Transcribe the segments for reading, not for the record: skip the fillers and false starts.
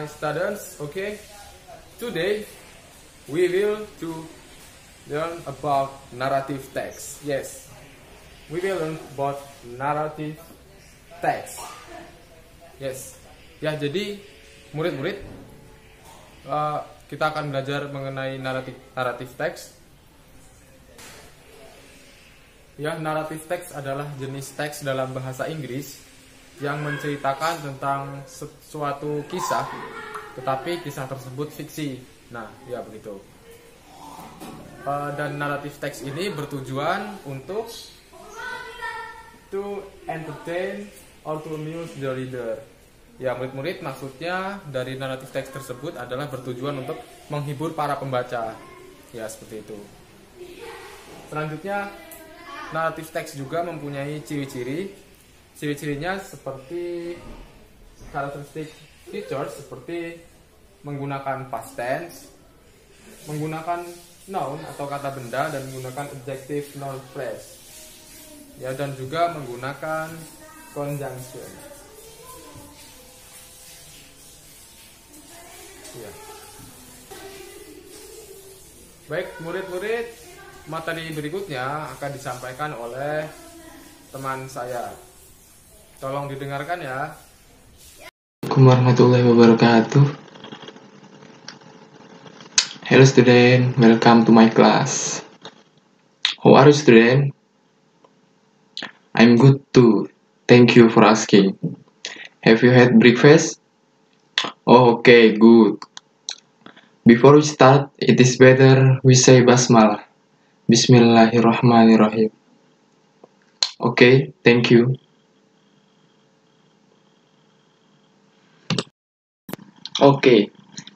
my students. Okay, today we will to learn about narrative text. Yes, we will learn about narrative text. Yes, ya, jadi murid-murid, kita akan belajar mengenai naratif teks. Ya, naratif teks adalah jenis teks dalam bahasa Inggris yang menceritakan tentang suatu kisah, tetapi kisah tersebut fiksi. Nah, ya begitu. Dan naratif teks ini bertujuan untuk to entertain or to amuse the reader. Ya, murid-murid, maksudnya dari naratif teks tersebut adalah bertujuan untuk menghibur para pembaca. Ya, seperti itu. Selanjutnya, naratif teks juga mempunyai ciri-ciri. Ciri-cirinya seperti characteristic features seperti menggunakan past tense, menggunakan noun atau kata benda, dan menggunakan adjective noun phrase. Ya, dan juga menggunakan conjunction. Ya. Baik, murid-murid, materi berikutnya akan disampaikan oleh teman saya. Tolong didengarkan ya. Assalamualaikum warahmatullahi wabarakatuh. Hello student, welcome to my class. How are you student? I'm good too. Thank you for asking. Have you had breakfast? Oh, okay, good. Before we start, it is better we say basmalah. Bismillahirrahmanirrahim. Okay, thank you. Okay,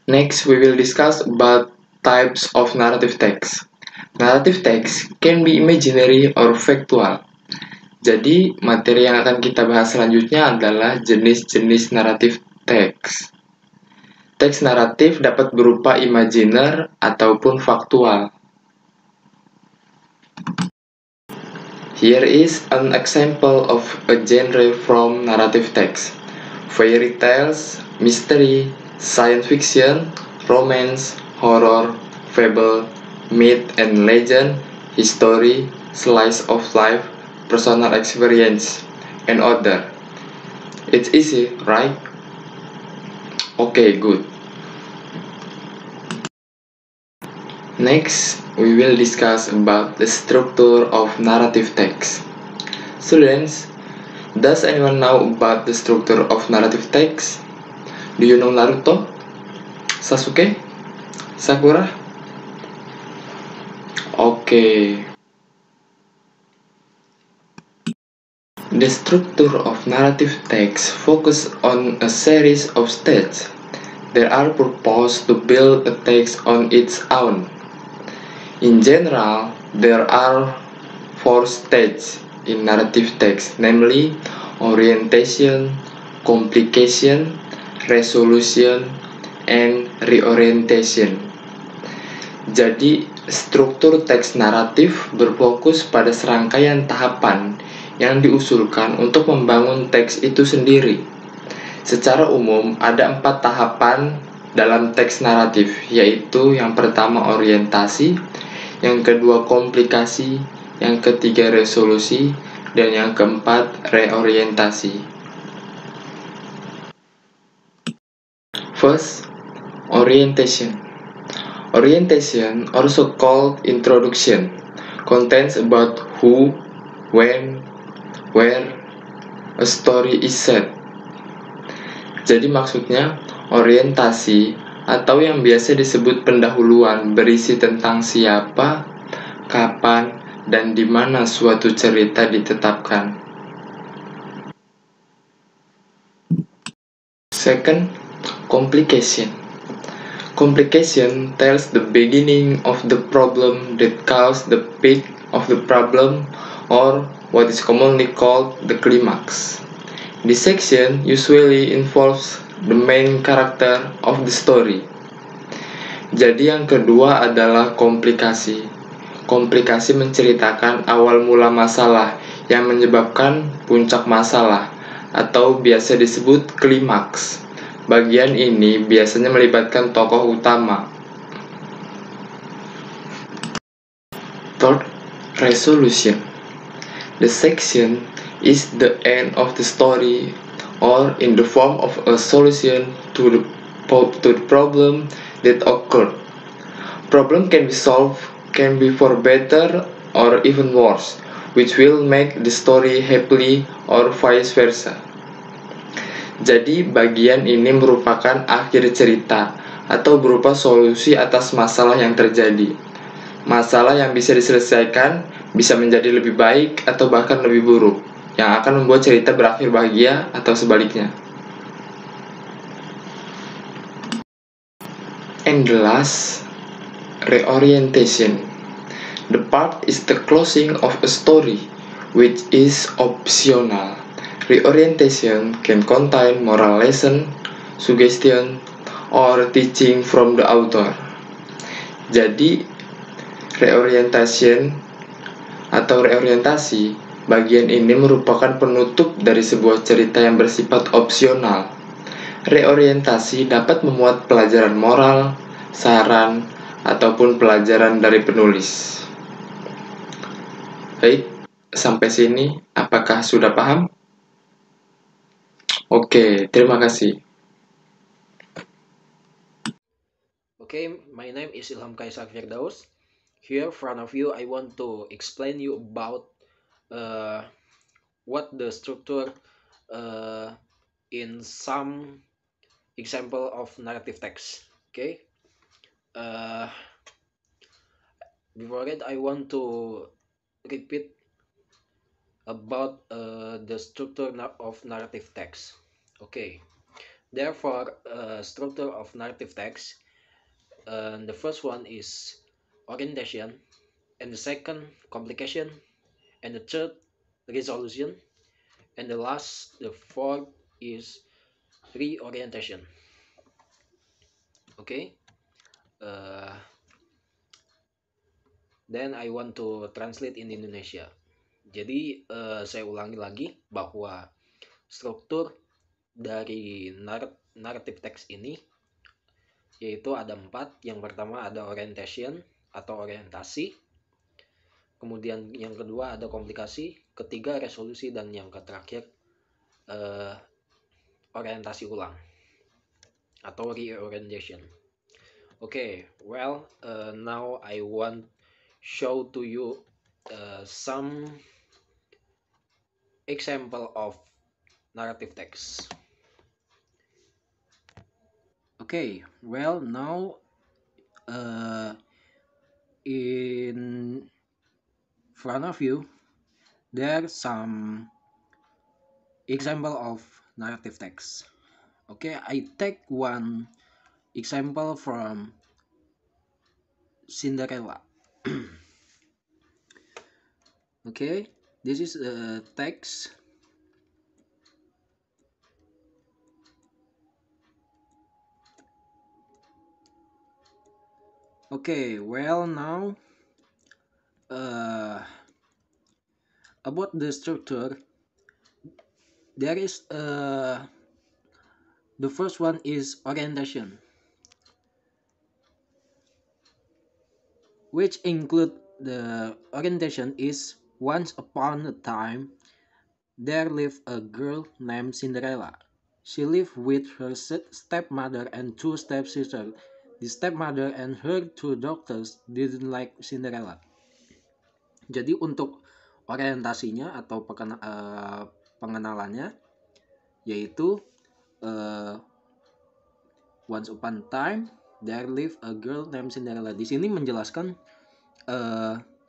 next we will discuss about types of narrative text. Narrative text can be imaginary or factual. Jadi, materi yang akan kita bahas selanjutnya adalah jenis-jenis naratif teks. Teks naratif dapat berupa imajiner ataupun faktual. Here is an example of a genre from narrative text: fairy tales, mystery, science fiction, romance, horror, fable, myth and legend, history, slice of life, personal experience, and other. It's easy, right? Okay, good. Next, we will discuss about the structure of narrative text. Students, does anyone know about the structure of narrative text? Do you know Naruto? Sasuke? Sakura? Okay. The structure of narrative text focuses on a series of stages that are proposed to build a text on its own. In general, there are 4 stages in narrative text, namely orientation, complication, resolution, and reorientation. Jadi, struktur teks naratif berfokus pada serangkaian tahapan yang diusulkan untuk membangun teks itu sendiri. Secara umum, ada 4 tahapan dalam teks naratif, yaitu yang pertama orientasi, yang kedua komplikasi, yang ketiga resolusi, dan yang keempat reorientasi. First, orientation. Orientation, also called introduction, contains about who, when, where a story is set. Jadi maksudnya, orientasi atau yang biasa disebut pendahuluan berisi tentang siapa, kapan, dan di mana suatu cerita ditetapkan. Second, complication. Complication tells the beginning of the problem that caused the peak of the problem, or what is commonly called the climax. This section usually involves the main character of the story. Jadi yang kedua adalah komplikasi. Komplikasi menceritakan awal mula masalah yang menyebabkan puncak masalah, atau biasa disebut klimaks. Bagian ini biasanya melibatkan tokoh utama. Third, resolution. The section is the end of the story or in the form of a solution to the problem that occurred. Problem can be solved, can be for better or even worse, which will make the story happily or vice versa. Jadi bagian ini merupakan akhir cerita atau berupa solusi atas masalah yang terjadi. Masalah yang bisa diselesaikan bisa menjadi lebih baik atau bahkan lebih buruk, yang akan membuat cerita berakhir bahagia atau sebaliknya. And the last, reorientation. The part is the closing of a story, which is optional. Reorientation can contain moral lesson, suggestion, or teaching from the author. Jadi, reorientation atau reorientasi bagian ini merupakan penutup dari sebuah cerita yang bersifat opsional. Reorientasi dapat memuat pelajaran moral, saran, ataupun pelajaran dari penulis. Baik, sampai sini apakah sudah paham? Oke, terima kasih. Okay, my name is Ilham Kaisar Firdaus. Here in front of you, I want to explain you about what the structure in some example of narrative text. Okay. Before that, I want to repeat about the structure of narrative text. Okay. Therefore, structure of narrative text. The first one is orientation, and the second complication, and the third resolution, and the last, the fourth is reorientation. Okay. Then I want to translate in Indonesia. Jadi saya ulangi lagi bahwa struktur dari narrative text ini yaitu ada 4. Yang pertama ada orientation atau orientasi, kemudian yang kedua ada komplikasi, ketiga resolusi, dan yang terakhir orientasi ulang atau reorientation. Okay, well, now I want show to you some example of narrative text. Okay, well, now in front of you there's some example of narrative text. Okay, I take one example from Cinderella. Okay, this is a text. Okay, well, now about the structure, there is the first one is orientation, which include the orientation is once upon a time there lived a girl named Cinderella. She lived with her stepmother and 2 stepsisters. The stepmother and her 2 daughters didn't like Cinderella. Jadi untuk orientasinya atau pengenalannya yaitu once upon a time there lived a girl named Cinderella. Di sini menjelaskan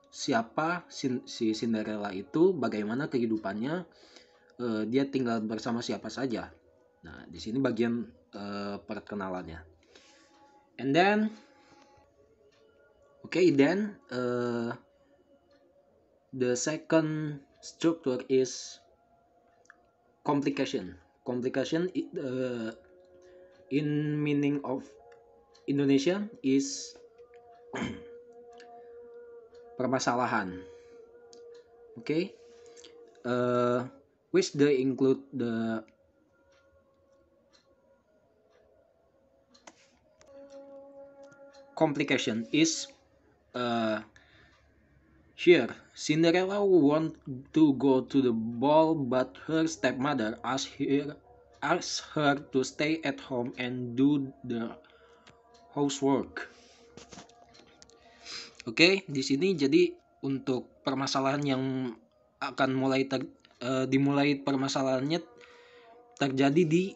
siapa si Cinderella itu, bagaimana kehidupannya, dia tinggal bersama siapa saja. Nah, di sini bagian perkenalannya. And then, okay, then the second structure is complication. Complication in meaning of Indonesia is permasalahan. Okay, which they include the complication is here Cinderella want to go to the ball, but her stepmother asks her to stay at home and do the housework. Oke, di sini jadi untuk permasalahan yang akan dimulai permasalahannya terjadi di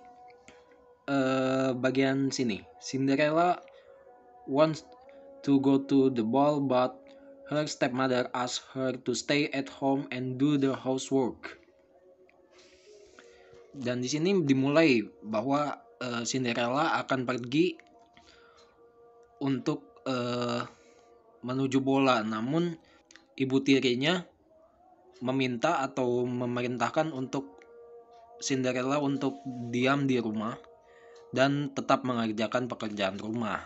bagian sini. Cinderella wants to go to the ball, but her stepmother asks her to stay at home and do the housework. Dan di sini dimulai bahwa Cinderella akan pergi untuk menuju bola, namun ibu tirinya meminta atau memerintahkan untuk Cinderella untuk diam di rumah dan tetap mengerjakan pekerjaan rumah.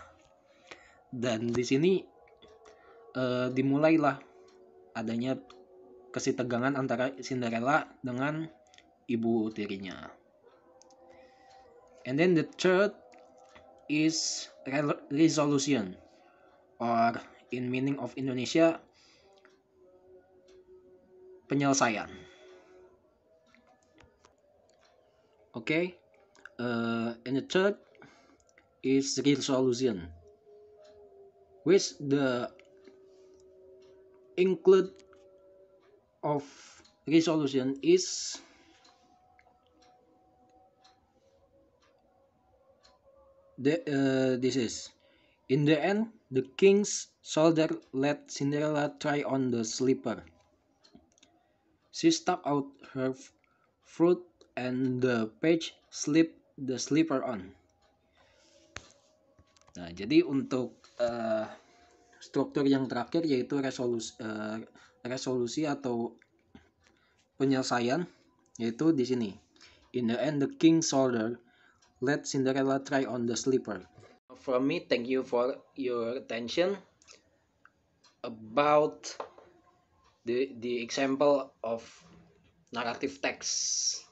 Dan di sini dimulailah adanya kesetegangan antara Cinderella dengan ibu tirinya. And then the third is resolution, or in meaning of Indonesia, penyelesaian. Okay, and the third is resolution, which the include of resolution is this is in the end the king's soldier let Cinderella try on the slipper. She stuck out her foot and the page slipped the slipper on. Nah, jadi untuk struktur yang terakhir yaitu resolusi atau penyelesaian, yaitu di sini. In the end, the king's soldier let Cinderella try on the slipper. From me, thank you for your attention about the example of narrative text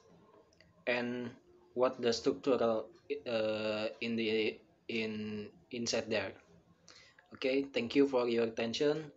and what the structural inside there. Okay, thank you for your attention.